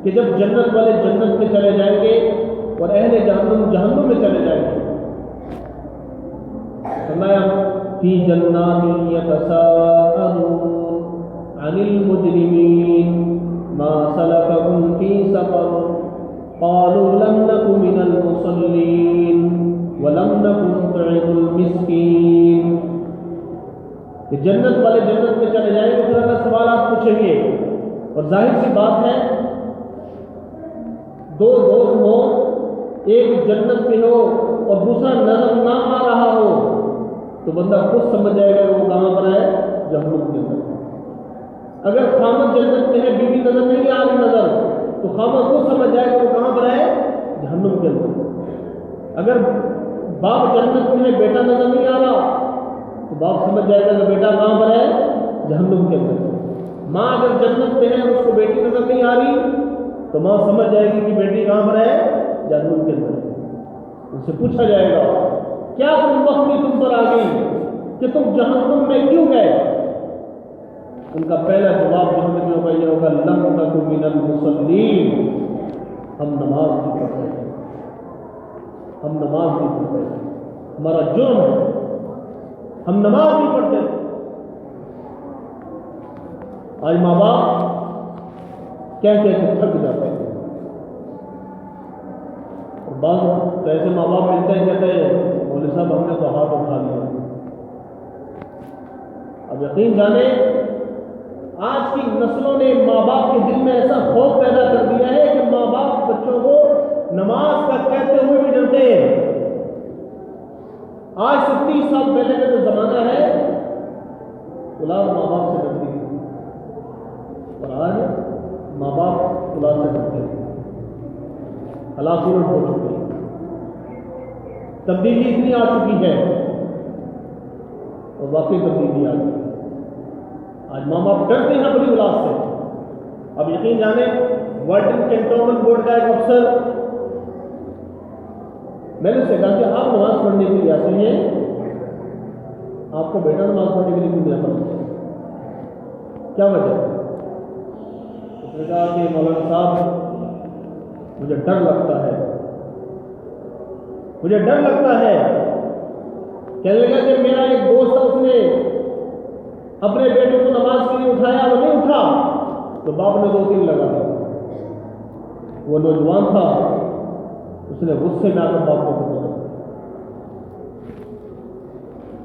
کہ جب جنت والے جنت میں چلے جائیں گے اور اہل جہنم جہنم میں چلے جائیں گے. فرمایا فی جنات یتساءلون عن المجرمین ما سلککم فی سقر قالوا لم نک من المصلین ولم نک نطعم المسکین. کہ جنت والے جنت میں چلے جائیں گے پھر اللہ سوالات پوچھیں گے. اور ظاہر سی بات ہے دو دوست ہو، ایک جنت میں ہو اور دوسرا نظر نہ آ رہا ہو تو بندہ خود سمجھ جائے گا کہ وہ کہاں پر ہے؟ جہنم کے اندر. اگر خامد جنت میں ہے بیوی نظر نہیں آ رہی نظر تو خامد خود سمجھ جائے گا وہ کہاں پر ہے؟ جہنم کے اندر. اگر باپ جنت میں ہے بیٹا نظر نہیں آ رہا تو باپ سمجھ جائے گا کہ بیٹا کہاں پر ہے؟ جہنم کے اندر. ماں اگر جنت میں ہے اور اس کو بیٹی نظر نہیں آ رہی تو ماں سمجھ جائے گی کہ بیٹی کہاں پر ہے؟ جہنم کے اندر. ان سے پوچھا جائے گا کیا تم وقت میں تم پر آ گئی کہ تم جہنم میں کیوں گئے؟ ان کا پہلا جواب جہنمیوں کا یہ ہوگا لم نک من المصلین، ہم نماز نہیں پڑھتے ہیں، ہم نماز نہیں پڑھتے ہیں، ہمارا جرم ہے، ہم نماز نہیں پڑھتے. آج ماں باپ کہہ کے تھک جاتے ہیں. اور بعض ایسے ماں باپ ملتے ہیں کہتے ہیں مولوی صاحب ہم نے تو ہاتھ اٹھا لیا. اب یقین جانے آج کی نسلوں نے ماں باپ کے دل میں ایسا خوف پیدا کر دیا ہے کہ ماں باپ بچوں کو نماز کا کہتے ہوئے بھی ڈرتے ہیں. آج سے 30 سال پہلے کا جو زمانہ ہے اولاد ماں باپ سے ڈرتی ہے اور آج ماں باپ اولاد سے ڈرتے ہیں. حالات الٹ ہو چکے ہیں، تبدیلی اتنی آ چکی ہے اور واقعی تبدیلی آ چکی ہے. آج ماں باپ ڈرتے ہیں اپنی اولاد سے. اب یقین جانے ورلڈ کنٹونمنٹ بورڈ کا ایک افسر میں نے اسے کہا کہ آپ نماز پڑھنے کے لیے آتے ہیں، آپ کو بیٹا نماز پڑھنے کے لیے کیوں نہیں آتا؟ کیا وجہ؟ اس نے کہا کہ مولانا صاحب مجھے ڈر لگتا ہے، مجھے ڈر لگتا ہے. کہنے لگا کہ میرا ایک دوست تھا، اس نے اپنے بیٹے کو نماز کے لیے اٹھایا، وہ نہیں اٹھا تو باپ نے 2-3 لگا دیا. وہ نوجوان تھا، اس نے غصے میں آ کر باپ کو پکڑا،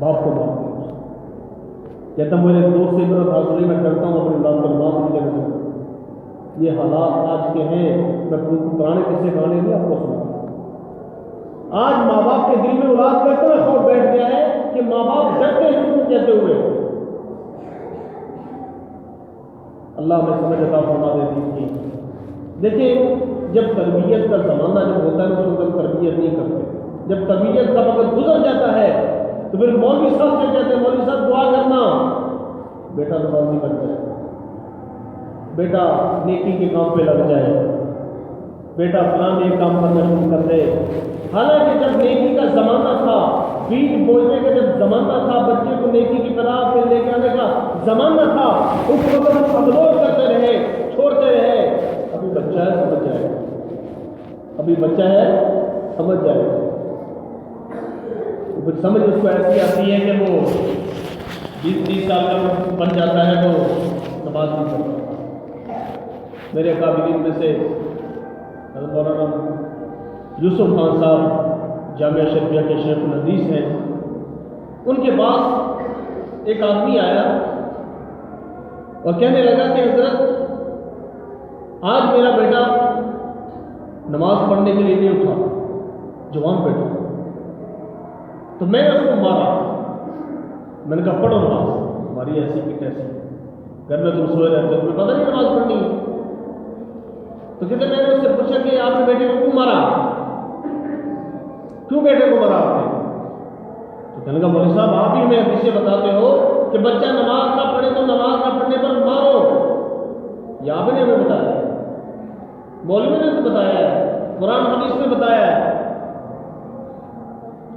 باپ کو باپ کیا. کہتا میرے دوست سے میرا حاصل ہے، میں ڈرتا ہوں اپنی اولاد کو نماز نہیں کرنے سے. یہ حالات آج کے ہیں. میں پرانے قصے کہانی نہیں آپ کو سنا. آج ماں باپ کے دل میں اولاد کا اتنا خوف بیٹھ گیا ہے کہ ماں باپ ڈرتے ہیں حکم کہتے ہوئے. اللہ ہمیں سمجھ عطا فرما دیتی. دیکھیں جب تربیت کا زمانہ جب ہوتا ہے اس وقت تربیت نہیں کرتے. جب تربیت کا وقت گزر جاتا ہے تو پھر مولوی صاحب سے کہتے ہیں مولوی صاحب دعا کرنا، بیٹا نماز نہیں کرتا ہے، بیٹا نیکی کے کام پہ لگ جائے، بیٹا فلاں ایک کام کرنا شروع کر دے. حالانکہ جب نیکی کا زمانہ تھا، بیج بوجھنے کا جب زمانہ تھا، بچے کو نیکی کی طرح پہ لے کے آنے کا زمانہ تھا، اس وقت ہم اگنور کرتے رہے، چھوڑتے رہے. ابھی بچہ ہے سمجھ جائے گا، ابھی بچہ ہے سمجھ جائے گا. پھر سمجھ اس کو ایسی آتی ہے کہ وہ 20 سال کا بن جاتا ہے تو نماز نہیں پڑھتا. میرے قابلین میں سے مولانا یوسف خان صاحب جامعہ شریعہ کے شیخ الحدیث ہیں. ان کے پاس ایک آدمی آیا اور کہنے لگا کہ حضرت آج میرا بیٹا نماز پڑھنے کے لیے نہیں اٹھا، جوان بیٹا، تو میں نے اس کو مارا. میں نے کہا پڑھو نماز. ہماری ایسی کی کیسی، گھر میں تم سوئے رہتے تمہیں پتہ نہیں نماز پڑھنی ہے. تو کہتے میں نے اس سے پوچھا کہ آپ نے بیٹے کو کیوں مارا، کیوں بیٹے کو مارا آپ نے؟ تو کہنے لگا مولوی صاحب آپ ہی میں حدیثیں بتاتے ہو کہ بچہ نماز نہ پڑھے تو نماز نہ پڑھنے پر مارو. یہ آپ نے ہمیں بتایا، مولوی نے تو بتایا ہے، قرآن حدیث میں بتایا ہے.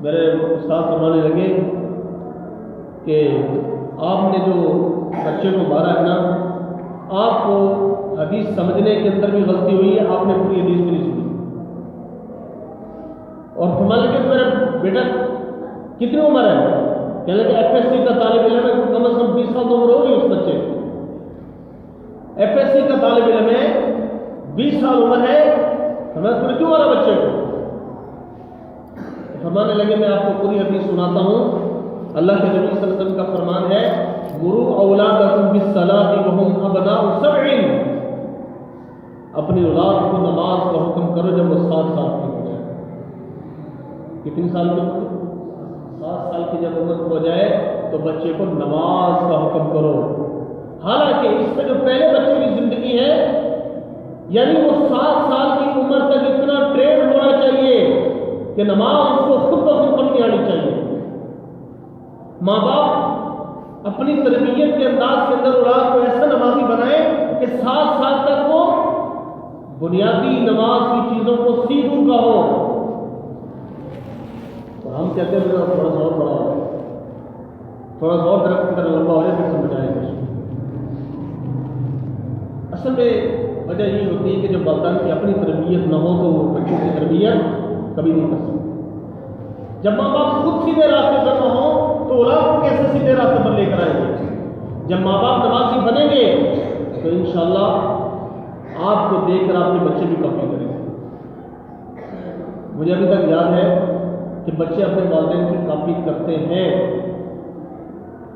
میرے استاد فرمانے لگے کہ آپ نے جو بچے کو مارا ہے نا، آپ کو حدیث سمجھنے کے اندر بھی غلطی ہوئی ہے، آپ نے پوری حدیث بھی نہیں سنی، اور فرمانے لگے میرا بیٹا کتنی عمر ہے؟ کہنے لگے ایف ایس سی کا طالب علم ہے، کم از کم 20 سال تو عمر ہوگی اس بچے کی، ایف ایس سی کا طالب علم ہے، 20 سال عمر ہے، تمہیں کیوں آ رہا بچے کو؟ فرمانے لگے میں آپ کو پوری حدیث سناتا ہوں، اللہ کے نبی صلی اللہ علیہ وسلم کا فرمان ہے مروا اولادکم بالصلاۃ وهم ابناء 7، اپنی اولاد کو نماز کا حکم کرو جب وہ 7 سال کی ہو جائے۔ کتنی سال کی؟ 7 سال کی جب عمر ہو جائے تو بچے کو نماز کا حکم کرو۔ حالانکہ اس سے جو پہلے بچے کی زندگی ہے، یعنی وہ 7 سال کی عمر تک اتنا ٹرین ہونا چاہیے کہ نماز اس کو خود بخود پڑھنی آنی چاہیے۔ ماں باپ اپنی تربیت کے انداز کے اندر اولاد کو ایسا نمازی بنائیں کہ 7 سال تک وہ بنیادی نماز کی چیزوں کو سیکھ چکا ہو۔ اور ہم کہتے ہیں تھوڑا سا اور بڑا ہو، تھوڑا سا اور درخت کی طرح لمبا ہو جائے پھر سمجھائیں گے۔ اصل میں وجہ یہ ہوتی ہے کہ جب والدین کی اپنی تربیت نہ ہو تو وہ بچوں کی تربیت کبھی نہیں کر سکتے۔ جب ماں باپ خود سیدھے راستے پر نہ ہوں تو اولاد کو کیسے سیدھے راستے پر لے کر آئیں گے؟ جب ماں باپ نمازی بنیں گے تو انشاءاللہ آپ کو دیکھ کر آپ کے بچے بھی کاپی کریں گے۔ مجھے ابھی تک یاد ہے کہ بچے اپنے والدین کی کاپی کرتے ہیں،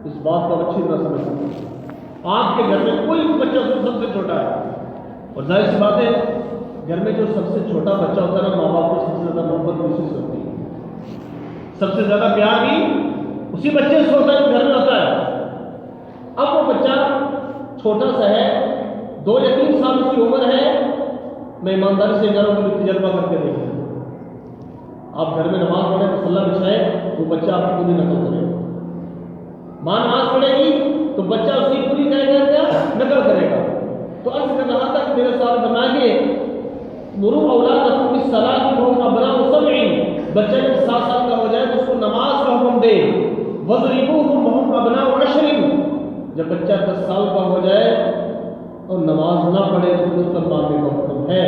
اس بات کو اچھی طرح سمجھ سکتے ہیں۔ آپ کے گھر میں کوئی بچہ سب سے چھوٹا ہے، اور ظاہر سی بات ہے گھر میں جو سب سے چھوٹا بچہ ہوتا ہے نا، ماں باپ کو سب سے زیادہ محبت اسی سے ہوتی ہے، سب سے زیادہ پیار بھی اسی بچے سے ہوتا ہے جو گھر میں ہوتا ہے۔ اب وہ بچہ چھوٹا سا ہے، 2 یا 3 سال اس کی عمر ہے، میں ایمانداری سے گھروں کو تجربہ کر کے دیکھیں، آپ گھر میں نماز پڑھیں مصلی بچھائے وہ بچہ آپ کی پوری نقل کرے گا۔ ماں نماز پڑھے گی تو بچہ اس کی پوری نقل کرے گا۔ تو عرض کر رہا تھا کہ میرے ساتھ بنا کے مروا اولادکم بالصلاۃ وهم ابناء 7، بچہ جب 7 سال کا ہو جائے تو اس کو نماز کا حکم دے، وضربوهم وهم ابناء 10، جب بچہ 10 سال کا ہو جائے اور نماز نہ پڑھے تو اس پر مارنے کا حکم ہے۔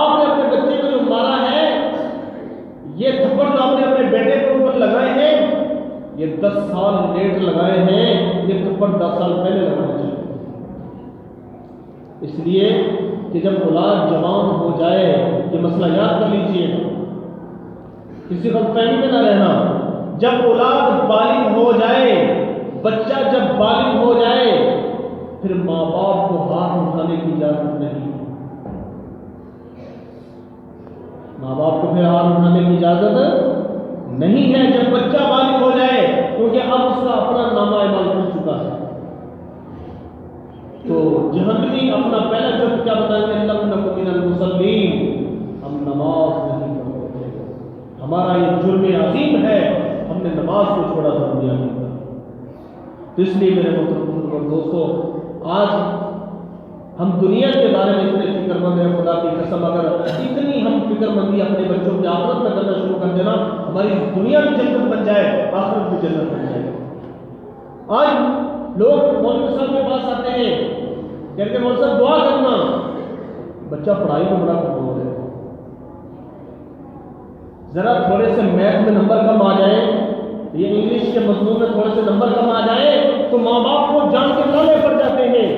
آپ نے اپنے بچے کو جو مارا ہے، یہ تھپڑ جو آپ نے اپنے بیٹے کے اوپر لگائے ہیں، یہ 10 سال لیٹ لگائے ہیں، یہ تھپڑ 10 سال پہلے لگانا چاہیے۔ اس لیے کہ جب اولاد جوان ہو جائے، یہ مسئلہ یاد کر لیجئے، کسی غلط فہمی میں نہ رہنا، جب اولاد بالغ ہو جائے، بچہ جب بالغ ہو جائے، پھر ماں باپ کو ہاتھ اٹھانے کی اجازت نہیں، ماں باپ کو پھر ہاتھ اٹھانے کی اجازت نہیں ہے جب بچہ بالغ ہو جائے، کیونکہ اب اس کا اپنا نامہ اعمال کھل چکا ہے۔ تو جہنمی اپنا پہلا جرم کیا بتائیں گے؟ لم نکن من المصلین، ہم نماز نہیں پڑھتے تھے، ہمارا یہ جرم عظیم ہے، ہم نے نماز کو چھوڑا تھا دنیا میں۔ تو اس لیے میرے محترم اور دوستو، آج ہم دنیا کے بارے میں اتنے فکر مند ہیں، خدا کی قسم اگر اتنی ہم فکر مندی اپنے بچوں کی آخرت میں کرنا شروع کر دینا، ہماری دنیا بھی جنت بن جائے، آخرت بھی جنت بن جائے۔ آج لوگ مولوی صاحب کے پاس آتے ہیں، کہتے ہیں مولوی صاحب دعا کرنا، بچہ پڑھائی میں بڑا کمزور ہے، ذرا تھوڑے سے میتھ میں نمبر کم آ جائیں، یہ انگلش کے مضمون میں تھوڑے سے نمبر کم آ جائیں تو ماں باپ کو جان کے لانے پڑ جاتے ہیں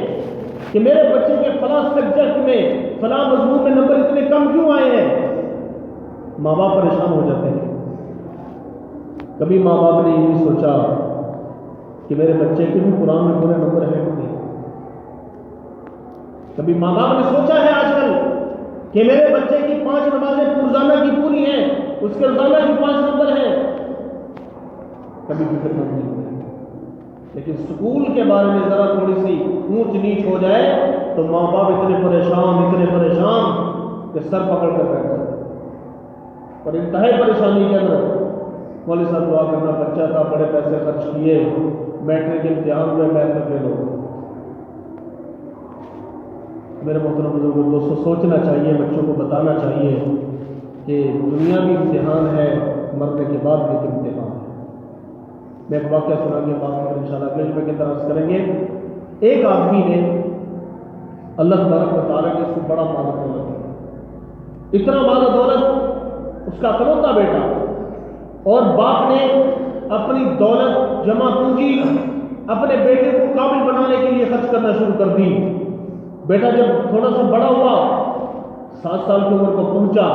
کہ میرے بچے کے فلاں سبجیکٹ میں فلاں مضمون میں نمبر اتنے کم کیوں آئے ہیں۔ ماں باپ پریشان ہو جاتے ہیں۔ کبھی ماں باپ نے یہ نہیں سوچا کہ میرے بچے کے بھی قرآن میں پورے نمبر ہیں نہیں۔ کبھی ماں باپ نے سوچا ہے آج کل کہ میرے بچے کی 5 نمازیں روزانہ کی پوری ہیں، اس کے روزانہ کی 5 نمبر ہیں، کبھی فکر مند نہیں ہوتے۔ لیکن سکول کے بارے میں ذرا تھوڑی سی اونچ نیچ ہو جائے تو ماں باپ اتنے پریشان کہ سر پکڑ کر بیٹھ جاتے ہیں۔ اور انتہائی پریشانی کے اندر مولوی صاحب دعا کرنا، بچہ تھا، بڑے پیسے خرچ کیے، میٹرک امتحان میں میتھ میں فیل ہو۔ میرے محترم بزرگوں، دوستوں، سوچنا چاہیے، بچوں کو بتانا چاہیے کہ دنیا بھی امتحان ہے، مرنے کے بعد بھی امتحان ہے۔ میں ایک واقعہ سنا کے بعد ان شاء اللہ اگلے جمعے کے طرح کریں گے۔ ایک آدمی نے اللہ تبارک و تعالیٰ نے اس کو بڑا مال و دولت دیا، اتنا مال و دولت، اس کا اکلوتا بیٹا، اور باپ نے اپنی دولت جمع پونجی اپنے بیٹے کو قابل بنانے کے لیے خرچ کرنا شروع کر دی۔ بیٹا جب تھوڑا سا بڑا ہوا، 7 سال کی عمر کو پہنچا،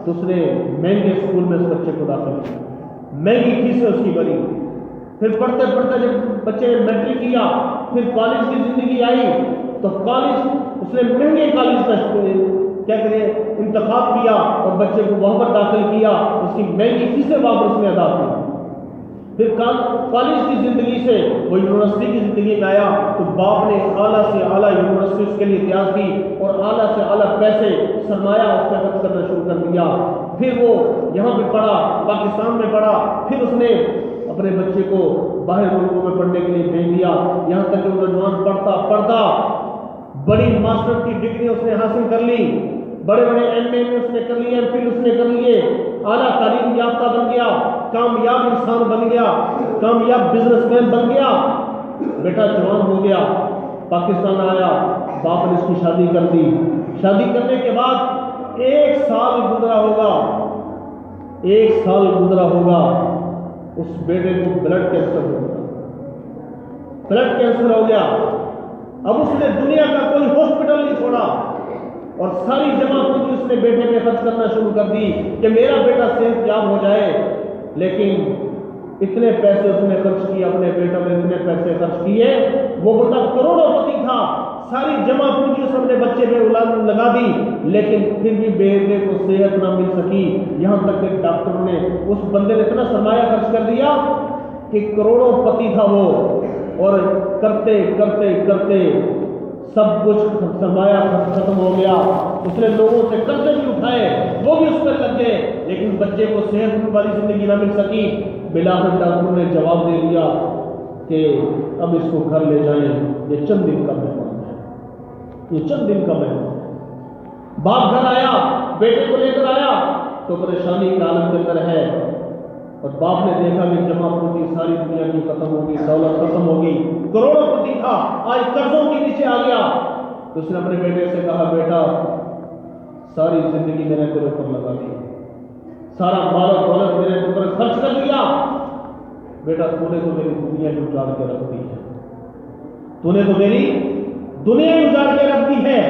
تو اس نے مہنگے اسکول میں اس بچے کو داخل کیا، مہنگی فیسیں اس کی بنی۔ پھر پڑھتے پڑھتے جب بچے نے میٹرک کیا، پھر کالج کی زندگی آئی، تو کالج اس نے مہنگے کالج کا کیا کرے انتخاب کیا اور بچے کو وہاں پر داخل کیا، اس کی مہنگی فیسیں واپس اس نے ادا کی۔ پھر کالج کی زندگی سے وہ یونیورسٹی کی زندگی میں آیا، تو باپ نے اعلیٰ سے اعلیٰ یونیورسٹی اس کے لیے تیار کی اور اعلیٰ سے اعلیٰ پیسے سرمایہ اس پہ خرچ کرنا شروع کر دیا۔ پھر وہ یہاں پہ پڑھا، پاکستان میں پڑھا، پھر اس نے اپنے بچے کو باہر ملکوں میں پڑھنے کے لیے بھیج دیا، یہاں تک کہ وہ نوجوان پڑھتا بڑی ماسٹر کی ڈگری اس نے حاصل کر لی، بڑے بڑے ایم اے میں اس نے کر لیے، ایم فل اس نے کر لیے، اعلیٰ تعلیم یافتہ بن گیا، کامیاب انسان بن گیا، کامیاب بزنس مین بن گیا۔ بیٹا جوان ہو گیا، پاکستان آیا، باپ نے اس کی شادی کر دی۔ شادی کرنے کے بعد 1 سال گزرا ہوگا، 1 سال گزرا ہوگا، اس بیٹے کو بلڈ کینسر ہو گیا، بلڈ کینسر ہو گیا۔ اب اس نے دنیا کا کوئی ہاسپٹل نہیں چھوڑا اور ساری جمع پونجی اس نے بیٹے پہ خرچ کرنا شروع کر دی کہ میرا بیٹا صحت یاب ہو جائے۔ لیکن اتنے پیسے اس نے خرچ کیے، اپنے بیٹے میں اتنے پیسے خرچ کیے، وہ بندہ کروڑوں پتی تھا، ساری جمع پونجی اس نے اپنے بچے پہ لگا دی، لیکن پھر بھی بیٹے کو صحت نہ مل سکی۔ یہاں تک کہ ڈاکٹروں نے اس بندے نے اتنا سرمایہ خرچ کر دیا کہ کروڑوں پتی تھا وہ، اور کرتے کرتے کرتے سب کچھ سرمایہ ختم ہو گیا۔ اس نے لوگوں سے قرضے بھی اٹھائے، وہ بھی اس پر لگ گئے، لیکن بچے کو صحت والی زندگی نہ مل سکی۔ بالآخر ڈاکٹروں نے جواب دے دیا کہ اب اس کو گھر لے جائیں، یہ چند دن کا مہمان ہے، یہ چند دن کا مہمان ہے۔ باپ گھر آیا، بیٹے کو لے کر آیا تو پریشانی کے عالم کے اندر ہے، اور باپ نے دیکھا کہ جمع پونجی ساری دنیا کی ختم ہوگی، دولت ختم ہوگی، کروڑوں پتی تھا، آج قرضوں کے نیچے آ گیا۔ تو اس نے اپنے بیٹے سے کہا، بیٹا ساری زندگی میں نے تیرے اوپر لگا دی، سارا مال و دولت میرے اوپر خرچ کر دیا، بیٹا تو نے تو میری دنیا ہی اجاڑ کے رکھ دی ہے، تو نے تو میری دنیا ہی اجاڑ کے رکھ دی ہے۔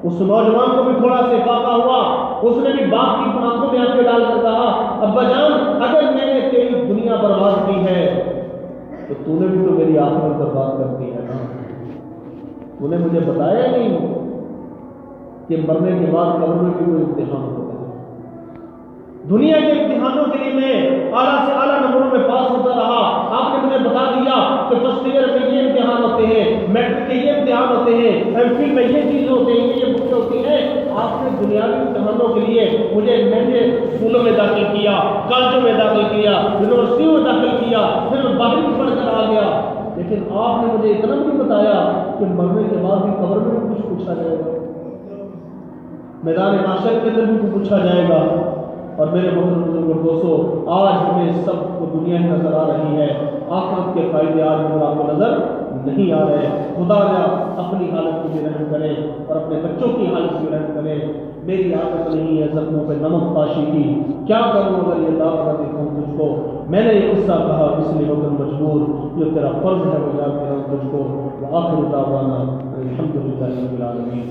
اس نوجوان کو بھی تھوڑا سے فاقہ ہوا، اس نے بھی باپ کی آنکھوں میں آنکھیں ڈال کر کہا، ابا جان اگر میں نے تیری دنیا برباد کی ہے تو تو نے بھی تو میری آخرت برباد کر دی ہے نا۔ تو نے مجھے بتایا نہیں کہ مرنے کے بعد قبر میں بھی کوئی امتحان ہوتا ہے۔ دنیا کے امتحانوں کے لیے میں اعلیٰ سے اعلیٰ نمبروں میں پاس ہوتا رہا، آپ نے مجھے بتا دیا کہ فرسٹ ایئر میں یہ امتحان ہوتے ہیں، میٹرک کے یہ امتحان ہوتے ہیں، ایم فل میں یہ چیز ہوتے ہیں، یہ بکیں ہوتی ہیں۔ آپ نے دنیاوی امتحانوں کے لیے مجھے مہنگے اسکولوں میں داخل کیا، کالجوں میں داخل کیا، یونیورسٹیوں میں داخل کیا، پھر میں باہر بھی پڑھ کر آ گیا، لیکن آپ نے مجھے اتنا بھی بتایا کہ مرنے کے بعد بھی قبر میں بھی کچھ پوچھا جائے گا، میدان محشر کے اندر بھی کچھ پوچھا جائے گا۔ اور میرے محترم بزرگوں دوستو، آج ہمیں سب کو دنیا ہی نظر آ رہی ہے، آخرت کے فائدے آج ہمیں آپ کو نظر نہیں آ رہے۔ خدا اپنی حالت کو بھی رحم کرے اور اپنے بچوں کی حالت بھی رحم کرے۔ میری عادت نہیں ہے زخموں پہ نمک پاشی کی، کیا کروں اگر یہ دعوت نہ دکھاؤں تجھ کو۔ میں نے یہ قصہ کہا اس لیے ہو کر مجبور، جو تیرا فرض ہے وہ یاد دلاؤں تجھ کو۔ وآخر دعوانا الحمدللہ رب العالمین۔